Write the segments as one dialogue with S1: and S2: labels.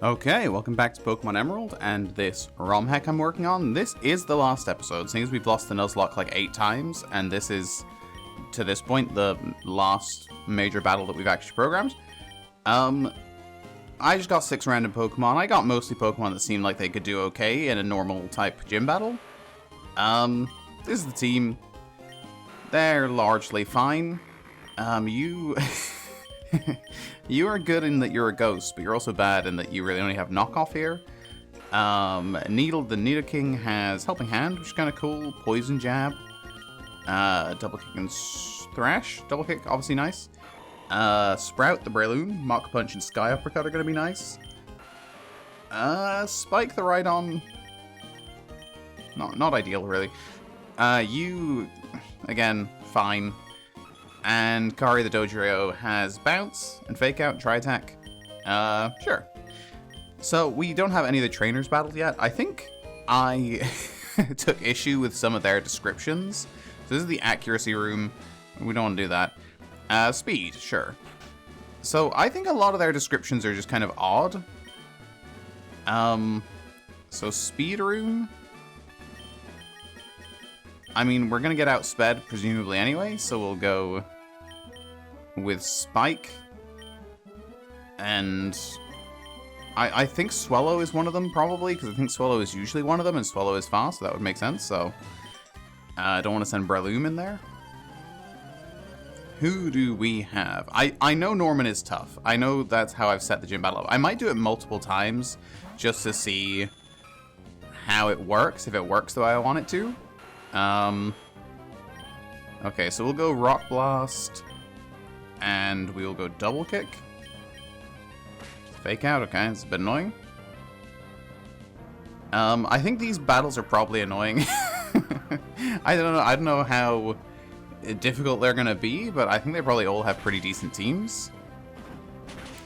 S1: Okay, welcome back to Pokemon Emerald, and this Rom Hack I'm working on. This is the last episode, seeing as we've lost the Nuzlocke like 8 times, and this is, to this point, the last major battle that we've actually programmed. I just got 6 random Pokemon. I got mostly Pokemon that seemed like they could do okay in a normal type gym battle. This is the team. They're largely fine. You... You are good in that you're a ghost, but you're also bad in that you really only have knockoff here. The Nidoking has Helping Hand, which is kind of cool. Poison Jab. Double Kick and Thrash. Double Kick, obviously nice. Sprout the Breloom. Mach Punch and Sky Uppercut are going to be nice. Spike the Rhydon. Not ideal, really. You, again, fine. And Kari the Dodrio has Bounce and Fake Out, Try Attack. Sure. So we don't have any of the trainers battled yet. I think I took issue with some of their descriptions. So this is the accuracy room. We don't want to do that. Speed, sure. So I think a lot of their descriptions are just kind of odd. So speed room. I mean, we're going to get outsped, presumably, anyway, so we'll go with Spike. And I think Swallow is one of them, probably, because I think Swallow is usually one of them, and Swallow is fast, so that would make sense, so I don't want to send Breloom in there. Who do we have? I know Norman is tough. I know that's how I've set the gym battle up. I might do it multiple times, just to see how it works, if it works the way I want it to. Okay, so we'll go Rock Blast, and we'll go Double Kick. Fake Out, okay, it's a bit annoying. I think these battles are probably annoying. I don't know how difficult they're gonna be, but I think they probably all have pretty decent teams.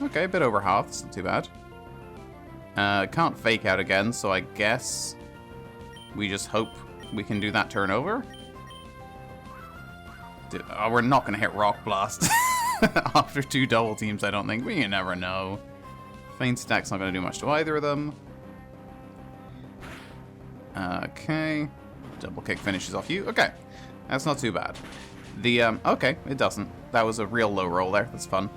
S1: Okay, a bit over half, that's not too bad. Can't Fake Out again, so I guess we just hope we can do that turnover. Oh, we're not going to hit Rock Blast after 2 double teams, I don't think. But you never know. Feint Stack's not going to do much to either of them. Okay. Double Kick finishes off you. Okay. That's not too bad. Okay, it doesn't. That was a real low roll there. That's fun.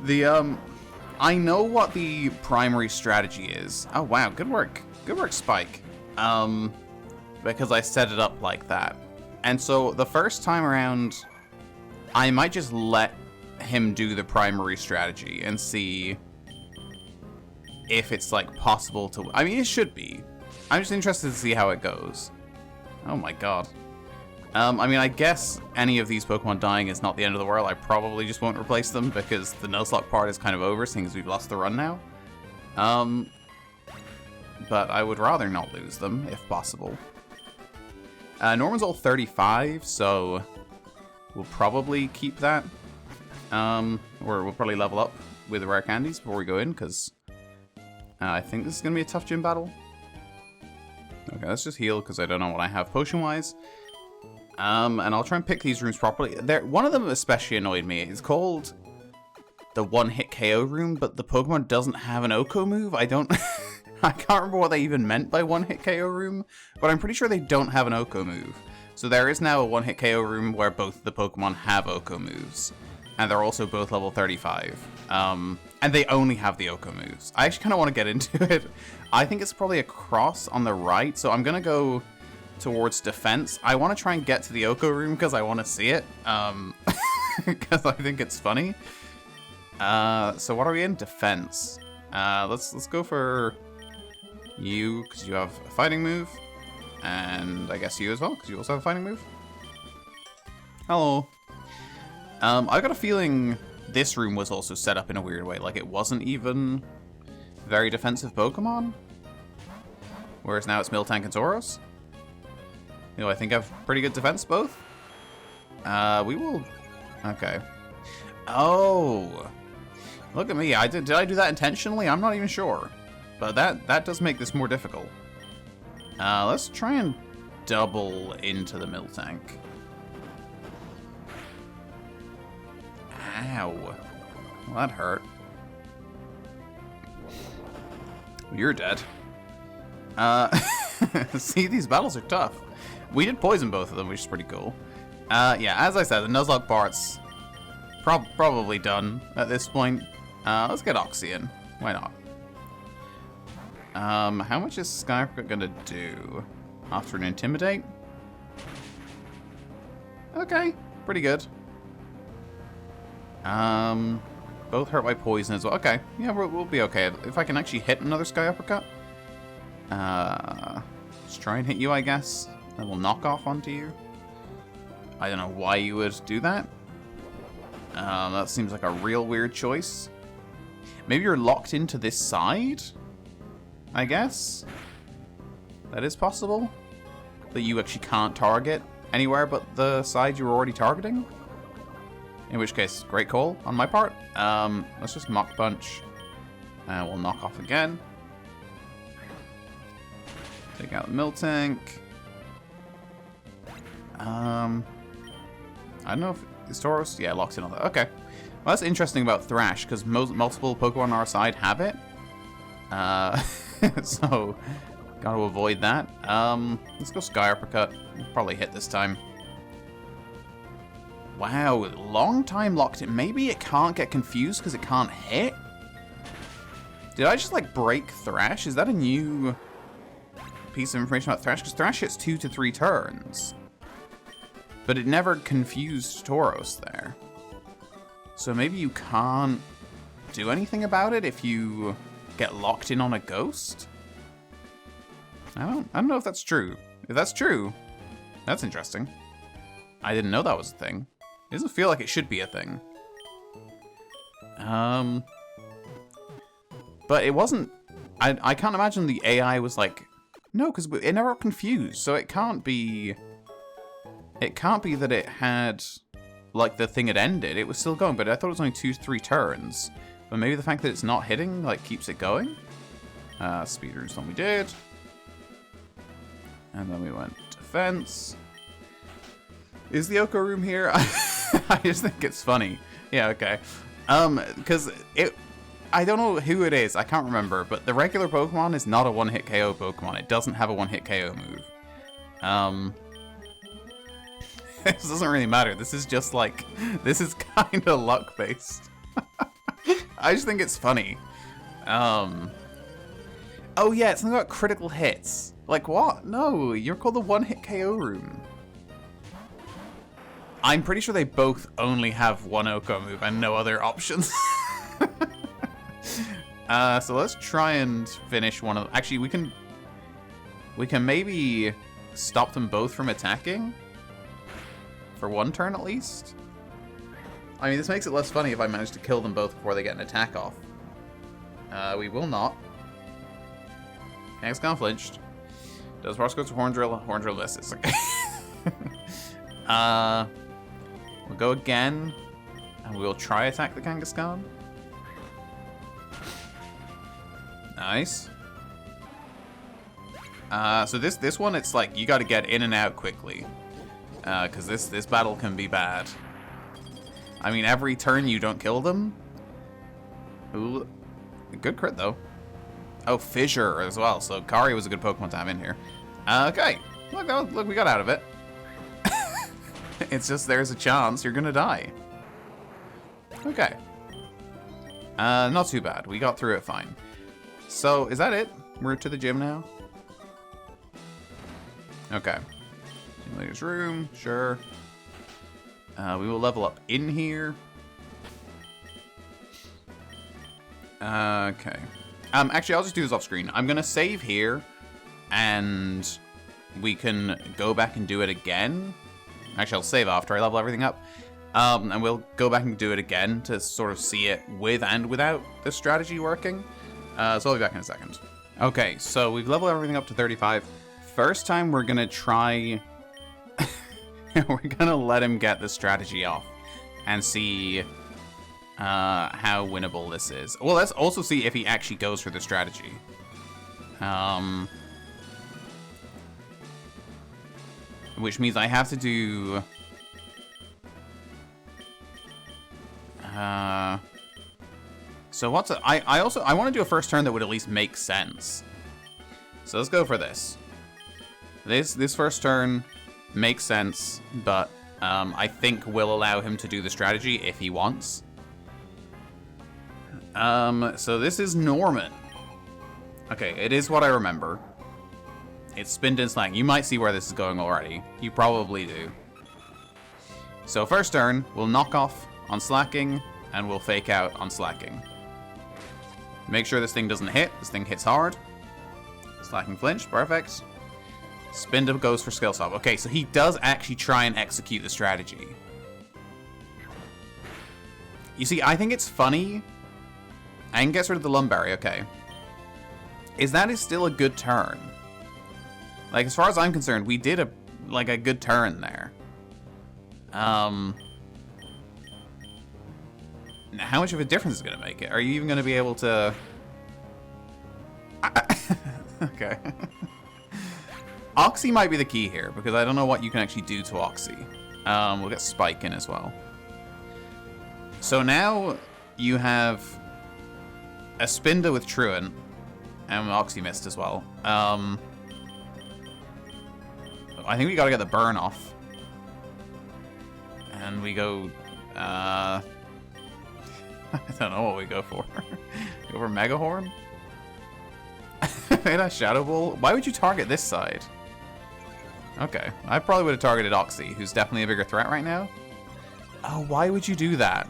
S1: I know what the primary strategy is. Oh, wow. Good work. Good work, Spike. Because I set it up like that. And so the first time around, I might just let him do the primary strategy and see if it's like possible to... I mean, it should be. I'm just interested to see how it goes. Oh my god. I mean, I guess any of these Pokemon dying is not the end of the world. I probably just won't replace them because the Nuzlocke part is kind of over, seeing as we've lost the run now. But I would rather not lose them, if possible. Norman's all 35, so we'll probably keep that. Or we'll probably level up with the rare candies before we go in, because I think this is going to be a tough gym battle. Okay, let's just heal, because I don't know what I have potion-wise. And I'll try and pick these rooms properly. One of them especially annoyed me. It's called the one-hit KO room, but the Pokemon doesn't have an Oko move. I can't remember what they even meant by one-hit KO room, but I'm pretty sure they don't have an Oko move. So there is now a one-hit KO room where both the Pokemon have Oko moves. And they're also both level 35. And they only have the Oko moves. I actually kind of want to get into it. I think it's probably across on the right, so I'm going to go towards defense. I want to try and get to the Oko room because I want to see it. Because I think it's funny. So what are we in? Defense. Let's go for... you, because you have a fighting move, and I guess you as well, because you also have a fighting move. Hello. I got a feeling this room was also set up in a weird way, like it wasn't even very defensive Pokemon, whereas now it's Miltank and Tauros. You know, I think I have pretty good defense both. We will... okay. Oh! Look at me, did I do that intentionally? I'm not even sure. But that does make this more difficult. Let's try and double into the Miltank. Ow. Well, that hurt. You're dead. See, these battles are tough. We did poison both of them, which is pretty cool. Yeah, as I said, the Nuzlocke part's probably done at this point. Let's get Oxy in. Why not? How much is Skyrocket gonna do? After an Intimidate? Okay, pretty good. Both hurt by poison as well. Okay, yeah, we'll be okay. If I can actually hit another Sky Uppercut. Let's try and hit you, I guess. Then we'll knock off onto you. I don't know why you would do that. That seems like a real weird choice. Maybe you're locked into this side? I guess? That is possible? That you actually can't target anywhere but the side you were already targeting? In which case, great call on my part. Let's just Mach Punch. And we'll knock off again. Take out the Miltank. I don't know if is Tauros. Yeah, locks in on that. Okay. Well, that's interesting about Thrash, because multiple Pokemon on our side have it. So, gotta avoid that. Let's go Sky Uppercut. Probably hit this time. Wow, long time locked in. Maybe it can't get confused because it can't hit? Did I just, like, break Thrash? Is that a new piece of information about Thrash? Because Thrash hits 2 to 3 turns. But it never confused Tauros there. So maybe you can't do anything about it if you get locked in on a ghost? I don't know if that's true. If that's true, that's interesting. I didn't know that was a thing. It doesn't feel like it should be a thing. But it wasn't... I can't imagine the AI was like... No, because it never got confused, so it can't be... It can't be that it had... Like, the thing had ended. It was still going, but I thought it was only 2 to 3 turns. But maybe the fact that it's not hitting, like, keeps it going? Speedruns then we did. And then we went defense. Is the Oko room here? I just think it's funny. Yeah, okay. Because I don't know who it is. I can't remember. But the regular Pokemon is not a one-hit KO Pokemon. It doesn't have a one-hit KO move. This doesn't really matter. This is just like... This is kind of luck-based. I just think it's funny. Oh, yeah. It's something about critical hits. Like, what? No, you're called the one-hit KO room. I'm pretty sure they both only have one Oko move and no other options. So let's try and finish one of them. Actually, we can maybe stop them both from attacking. For one turn, at least. I mean, this makes it less funny if I manage to kill them both before they get an attack off. We will not. Kangaskhan flinched. Does Ross go to Horn Drill? Horn Drill misses. Okay. We'll go again. And we'll try attack the Kangaskhan. Nice. So this one, it's like, you gotta get in and out quickly. Because this battle can be bad. I mean, every turn you don't kill them. Ooh, good crit, though. Oh, Fissure as well. So Kari was a good Pokemon to have in here. Okay. Look, we got out of it. It's just there's a chance you're going to die. Okay. Not too bad. We got through it fine. So, is that it? We're to the gym now? Okay. Simulator's room. Sure. We will level up in here. Okay. Actually, I'll just do this off screen. I'm gonna save here, and we can go back and do it again. Actually, I'll save after I level everything up. And we'll go back and do it again to sort of see it with and without the strategy working. So I'll be back in a second. Okay, so we've leveled everything up to 35. First time we're gonna try... we're gonna let him get the strategy off and see how winnable this is. Well, let's also see if he actually goes for the strategy. Which means I have to do... So what's a, I want to do a first turn that would at least make sense. So let's go for this. This first turn makes sense, but I think will allow him to do the strategy if he wants. So this is Norman. Okay, it is what I remember. It's Spinned and Slang. You might see where this is going already. You probably do. So first turn, we'll knock off on Slacking, and we'll fake out on Slacking. Make sure this thing doesn't hit. This thing hits hard. Slacking flinch, perfect. Spinned up goes for skill swap. Okay, so he does actually try and execute the strategy. You see, I think it's funny. And gets rid of the Lumberry, okay. That is still a good turn. Like, as far as I'm concerned, we did a good turn there. How much of a difference is it going to make it? Are you even going to be able to... Okay. Oxy might be the key here, because I don't know what you can actually do to Oxy. We'll get Spike in as well. So now you have a Spinda with Truant, and Oxy missed as well. I think we gotta get the burn off. And we go, I don't know what we go for. Go for Mega Horn? Made a Shadow Ball? Why would you target this side? Okay, I probably would have targeted Oxy, who's definitely a bigger threat right now. Oh, why would you do that?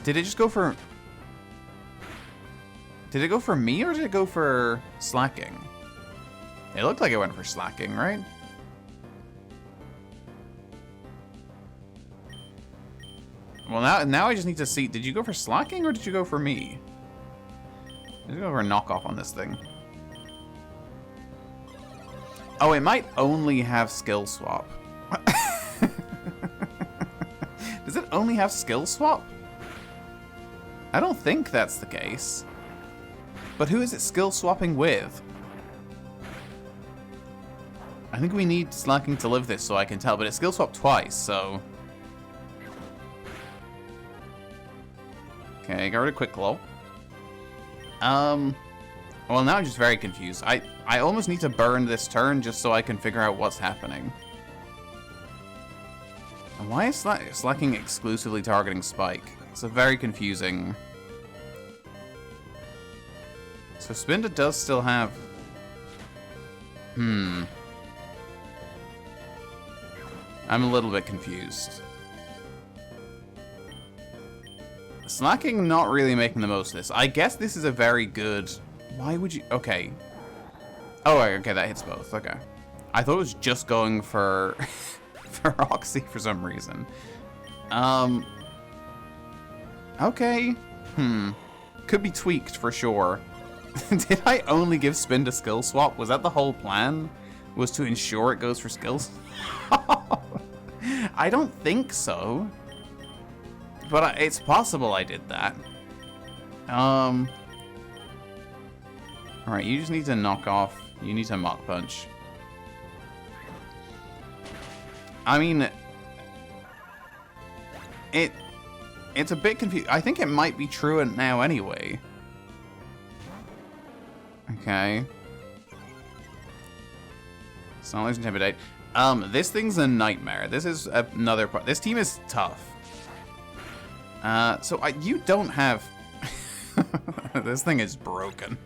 S1: Did it just go for... Did it go for me, or did it go for Slacking? It looked like it went for Slacking, right? Well, now I just need to see... Did you go for Slacking, or did you go for me? Did you go for a knockoff on this thing? Oh, it might only have skill swap. Does it only have skill swap? I don't think that's the case. But who is it skill swapping with? I think we need Slacking to live this so I can tell, but it skill swapped twice, so... Okay, got rid of Quick Glow. Well, now I'm just very confused. I almost need to burn this turn just so I can figure out what's happening. And why is Slacking exclusively targeting Spike? It's a very confusing... So Spinda does still have... I'm a little bit confused. Slacking not really making the most of this. I guess this is a very good... Why would you... Okay. Oh, okay, that hits both. Okay. I thought it was just going for... for Oxy for some reason. Okay. Could be tweaked for sure. Did I only give Spin to skill swap? Was that the whole plan? Was to ensure it goes for skills? I don't think so. But it's possible I did that. Alright, you just need to knock off. You need to Mach Punch. I mean... It's a bit confused. I think it might be Truant now anyway. Okay. Snarler's Intimidate. This thing's a nightmare. This is another part. This team is tough. So you don't have... This thing is broken.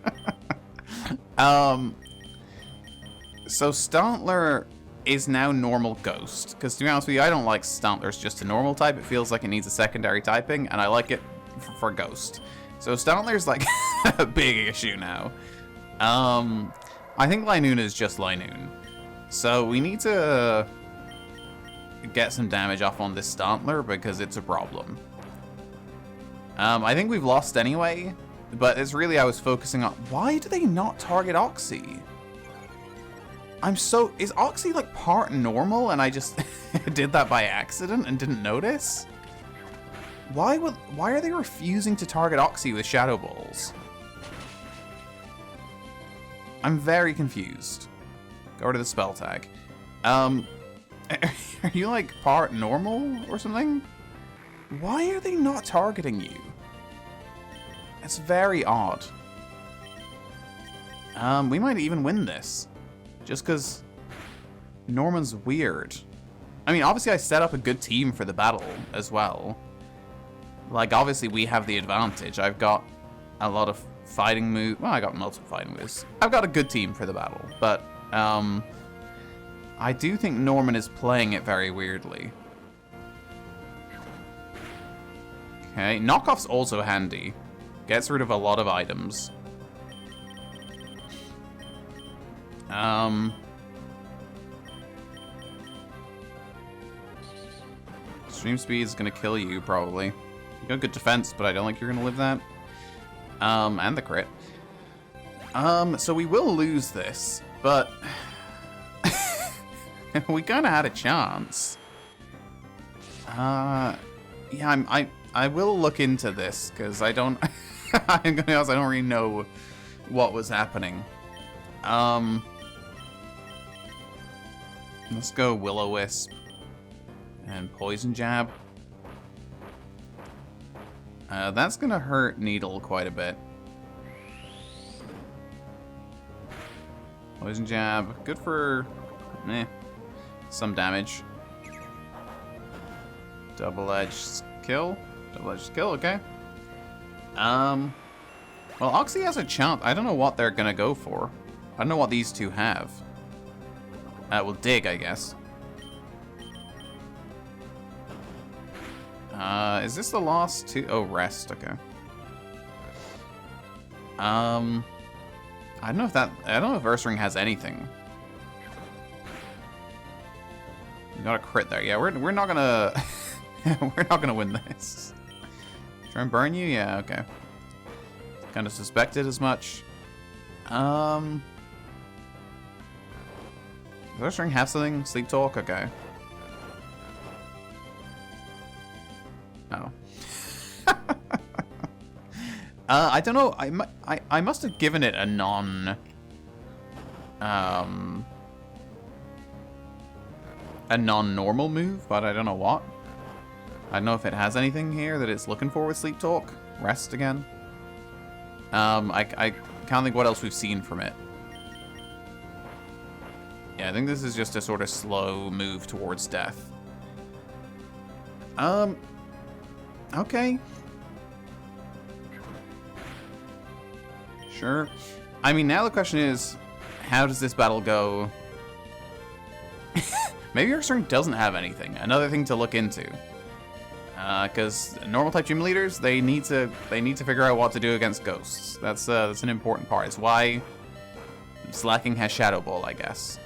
S1: So Stantler is now normal Ghost. Because to be honest with you, I don't like Stantler's just a normal type. It feels like it needs a secondary typing, and I like it for Ghost. So Stantler's like a big issue now. I think Linoon is just Linoon. So we need to get some damage off on this Stantler because it's a problem. I think we've lost anyway, but it's really I was focusing on... Why do they not target Oxy? Is Oxy like part normal and I just did that by accident and didn't notice? Why are they refusing to target Oxy with Shadow Balls? I'm very confused. Go to the spell tag. Are you like part normal or something? Why are they not targeting you? It's very odd. We might even win this. Just because Norman's weird. I mean, obviously I set up a good team for the battle as well. Like, obviously we have the advantage. I've got a lot of fighting moves. Well, I got multiple fighting moves. I've got a good team for the battle. But, I do think Norman is playing it very weirdly. Okay, knockoff's also handy. Gets rid of a lot of items. Stream speed is gonna kill you, probably. You got good defense, but I don't think you're gonna live that. And the crit. So we will lose this, but we kinda had a chance. Yeah, I will look into this, because I don't... I'm gonna be honest, I don't really know what was happening. Let's go Will-O-Wisp and Poison Jab. That's gonna hurt Needle quite a bit. Poison Jab, good for some damage. Double-edged kill. Double-edged kill, okay. Well, Oxy has a chance. I don't know what they're gonna go for. I don't know what these two have. Well, Dig, I guess. Is this the loss to... Oh, Rest, okay. I don't know if that... I don't know if Ursaring has anything. We got a crit there. Yeah, we're not gonna... we're not gonna win this. Try and burn you? Yeah, okay. Kind of suspected as much. Does Ursaring have something? Sleep Talk? Okay. Oh. I don't know. I must have given it a non-normal move, but I don't know what. I don't know if it has anything here that it's looking for with Sleep Talk. Rest again. I can't think what else we've seen from it. Yeah, I think this is just a sort of slow move towards death. Okay. Sure. I mean, now the question is, how does this battle go? Maybe Ursaring doesn't have anything. Another thing to look into. Because normal type gym leaders, they need to figure out what to do against ghosts. That's an important part. It's why Slacking has Shadow Ball, I guess.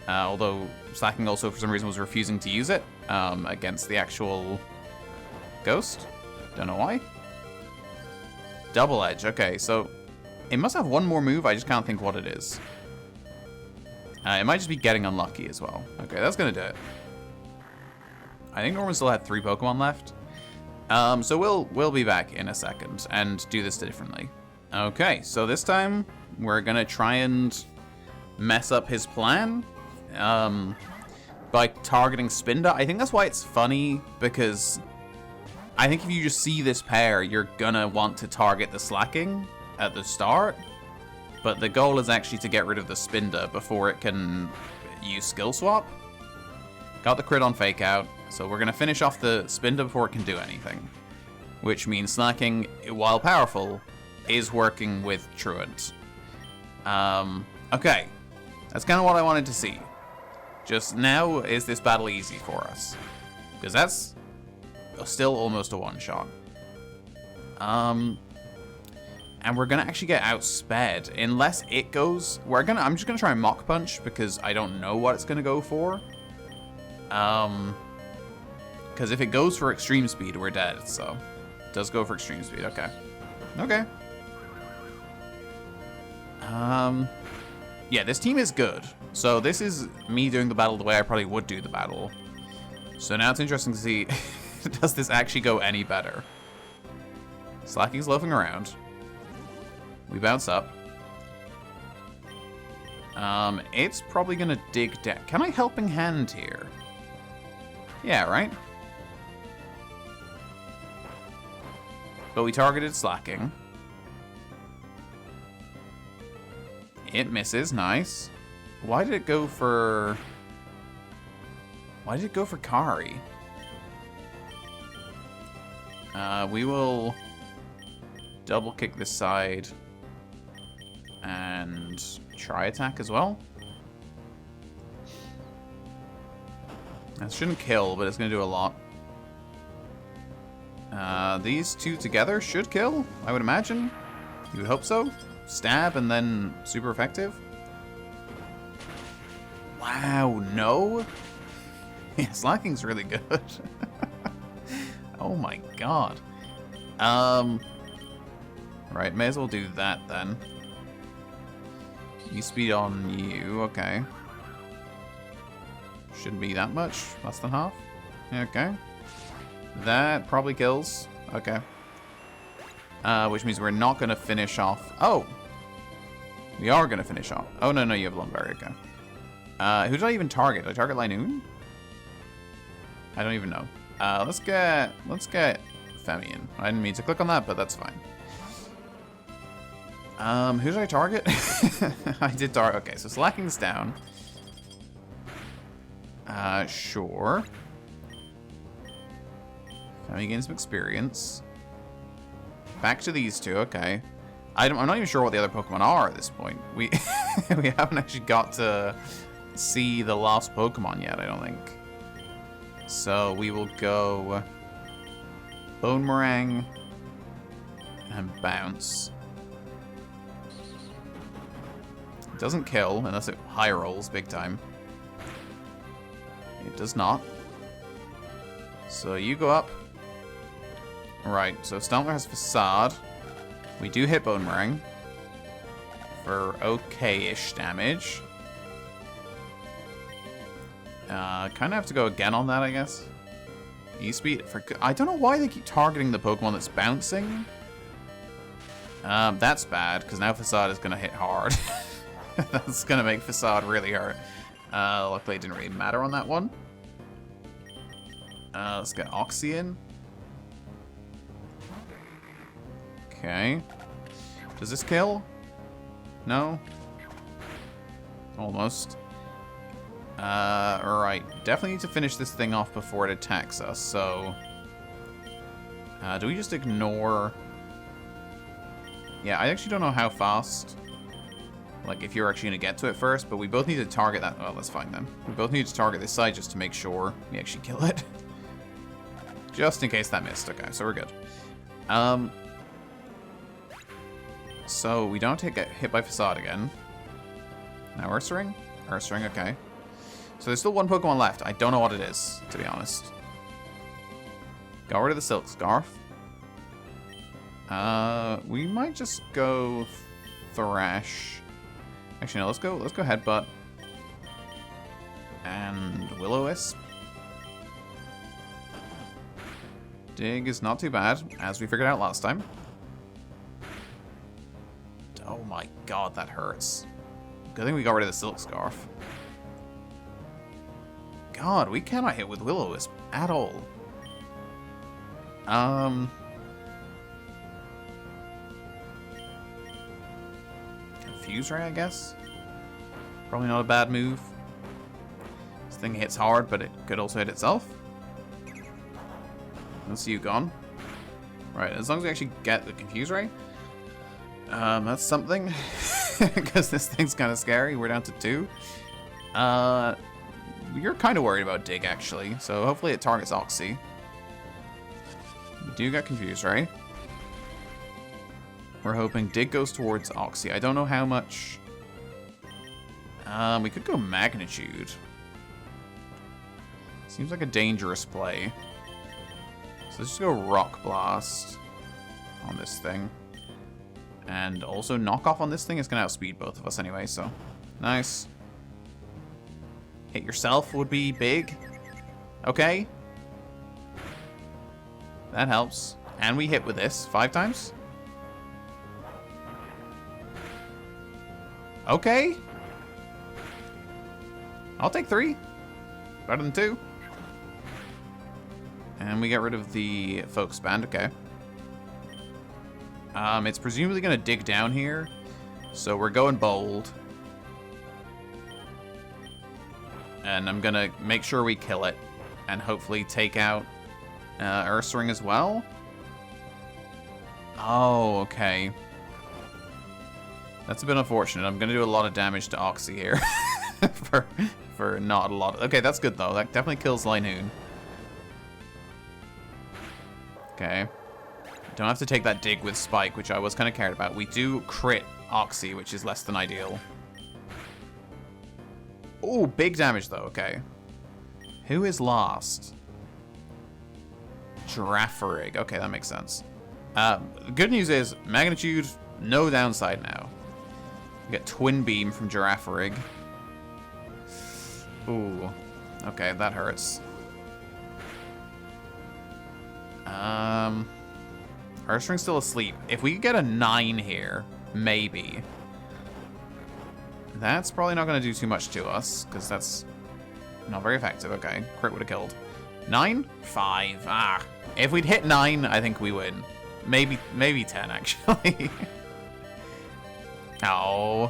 S1: Although Slacking also for some reason was refusing to use it against the actual ghost. Don't know why. Double Edge. Okay, so it must have one more move. I just can't think what it is. It might just be getting unlucky as well. Okay, that's gonna do it. I think Norman still had 3 Pokemon left. So we'll be back in a second and do this differently. Okay, so this time we're gonna try and mess up his plan by targeting Spinda. I think that's why it's funny, because I think if you just see this pair, you're gonna want to target the Slacking at the start, but the goal is actually to get rid of the Spinda before it can use Skill Swap. Got the crit on Fake Out, so we're gonna finish off the Spinda before it can do anything, which means Slacking, while powerful, is working with Truant. Okay, that's kind of what I wanted to see. Just now, is this battle easy for us? Because that's still almost a one-shot. And we're gonna actually get outsped unless it goes. I'm just gonna try and Mock Punch because I don't know what it's gonna go for. Because if it goes for Extreme Speed, we're dead. So, it does go for Extreme Speed. Okay. Okay. Yeah, this team is good. So this is me doing the battle the way I probably would do the battle. So now it's interesting to see, does this actually go any better? Slacking's loafing around. We bounce up. It's probably gonna dig down. Can I Helping Hand here? Yeah, right? But we targeted Slacking. It misses. Nice. Why did it go for... Why did it go for Kari? We will double kick this side and try attack as well. That shouldn't kill, but it's going to do a lot. These two together should kill, I would imagine. You would hope so. Stab and then super effective. Wow, no? Yeah, Slacking's really good. Oh my god. Right, may as well do that then. E-speed on you, okay. Shouldn't be that much, less than half. Okay. That probably kills. Okay. Which means we're not going to finish off... Oh! We are going to finish off. Oh, no, no, you have Lumberry, okay. Who did I even target? Did I target Linoon? I don't even know. Let's get Femian. I didn't mean to click on that, but that's fine. Who did I target? I did target. Okay, so Slacking's down. Sure. Femi gains some experience. Back to these two, okay. I'm not even sure what the other Pokemon are at this point. We we haven't actually got to see the last Pokemon yet, I don't think. So we will go Bone Meringue and Bounce. It doesn't kill unless it high rolls big time. It does not. So you go up. Right, so Stompler has Facade. We do hit Bone Meringue for okay-ish damage. Kind of have to go again on that, I guess. E-speed. I don't know why they keep targeting the Pokemon that's bouncing. That's bad, because now Facade is going to hit hard. That's going to make Facade really hurt. Luckily, it didn't really matter on that one. Let's get Oxy in. Okay. Does this kill? No? Almost. Alright. Definitely need to finish this thing off before it attacks us, so... do we just ignore... Yeah, I actually don't know how fast... Like, if you're actually going to get to it first, but we both need to target that... Well, that's fine then. We both need to target this side just to make sure we actually kill it. Just in case that missed. Okay, so we're good. So, we don't get hit by Facade again. Now Ursaring? Ursaring, okay. So there's still one Pokemon left. I don't know what it is, to be honest. Got rid of the Silk Scarf. We might just go Thrash. Actually, no, let's go Headbutt. And Will-O-Wisp. Dig is not too bad, as we figured out last time. Oh my god, that hurts. Good thing we got rid of the Silk Scarf. God, we cannot hit with Will-O-Wisp at all. Confuse Ray, I guess? Probably not a bad move. This thing hits hard, but it could also hit itself. Let's see you gone. Right, as long as we actually get the Confuse Ray. That's something. Because this thing's kind of scary. We're down to 2. You're kind of worried about Dig, actually. So hopefully it targets Oxy. We do get Confused, right? We're hoping Dig goes towards Oxy. I don't know how much... we could go Magnitude. Seems like a dangerous play. So let's just go Rock Blast on this thing. And also Knock Off on this thing is going to outspeed both of us anyway, so... Nice. Hit yourself would be big. Okay. That helps. And we hit with this 5 times. Okay. I'll take 3. Better than 2. And we get rid of the Focus Band, okay. It's presumably going to dig down here. So we're going bold. And I'm going to make sure we kill it. And hopefully take out Ursaring as well. Oh, okay. That's a bit unfortunate. I'm going to do a lot of damage to Oxy here. for not a lot. Okay, that's good, though. That definitely kills Linoon. Okay. Don't have to take that dig with Spike, which I was kind of cared about. We do crit Oxy, which is less than ideal. Oh, big damage, though. Okay. Who is lost? Girafarig. Okay, that makes sense. The good news is, magnitude, no downside now. We get Twin Beam from Girafarig. Ooh. Okay, that hurts. Ursaring's still asleep. If we could get a 9 here, maybe. That's probably not going to do too much to us, because that's not very effective. Okay, crit would have killed. 9? 5. Ah. If we'd hit 9, I think we win. Maybe 10, actually. Oh.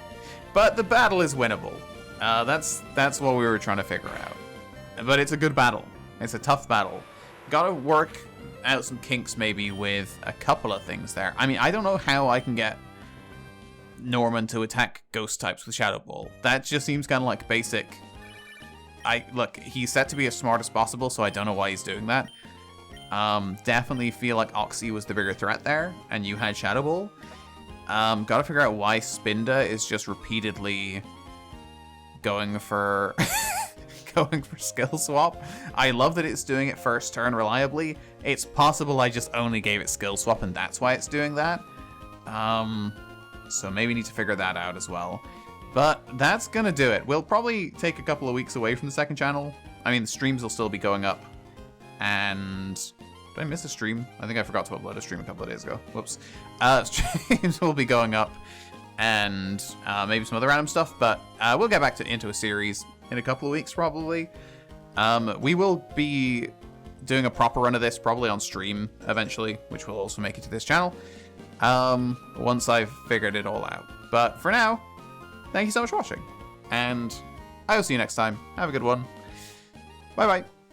S1: But the battle is winnable. That's what we were trying to figure out. But it's a good battle. It's a tough battle. Gotta work out some kinks maybe with a couple of things there. I mean, I don't know how I can get Norman to attack ghost types with Shadow Ball. That just seems kind of like basic. Look, he's set to be as smart as possible, so I don't know why he's doing that. Definitely feel like Oxy was the bigger threat there, and you had Shadow Ball. Gotta figure out why Spinda is just repeatedly going for going for skill swap. I love that it's doing it first turn reliably. It's possible I just only gave it skill swap and that's why it's doing that. So maybe need to figure that out as well. But that's gonna do it. We'll probably take a couple of weeks away from the second channel. I mean, the streams will still be going up. And did I miss a stream? I think I forgot to upload a stream a couple of days ago. Whoops. Streams will be going up. And maybe some other random stuff, but we'll get back into a series in a couple of weeks, probably. We will be doing a proper run of this, probably on stream, eventually, which will also make it to this channel, once I've figured it all out. But for now, thank you so much for watching, and I will see you next time. Have a good one. Bye-bye.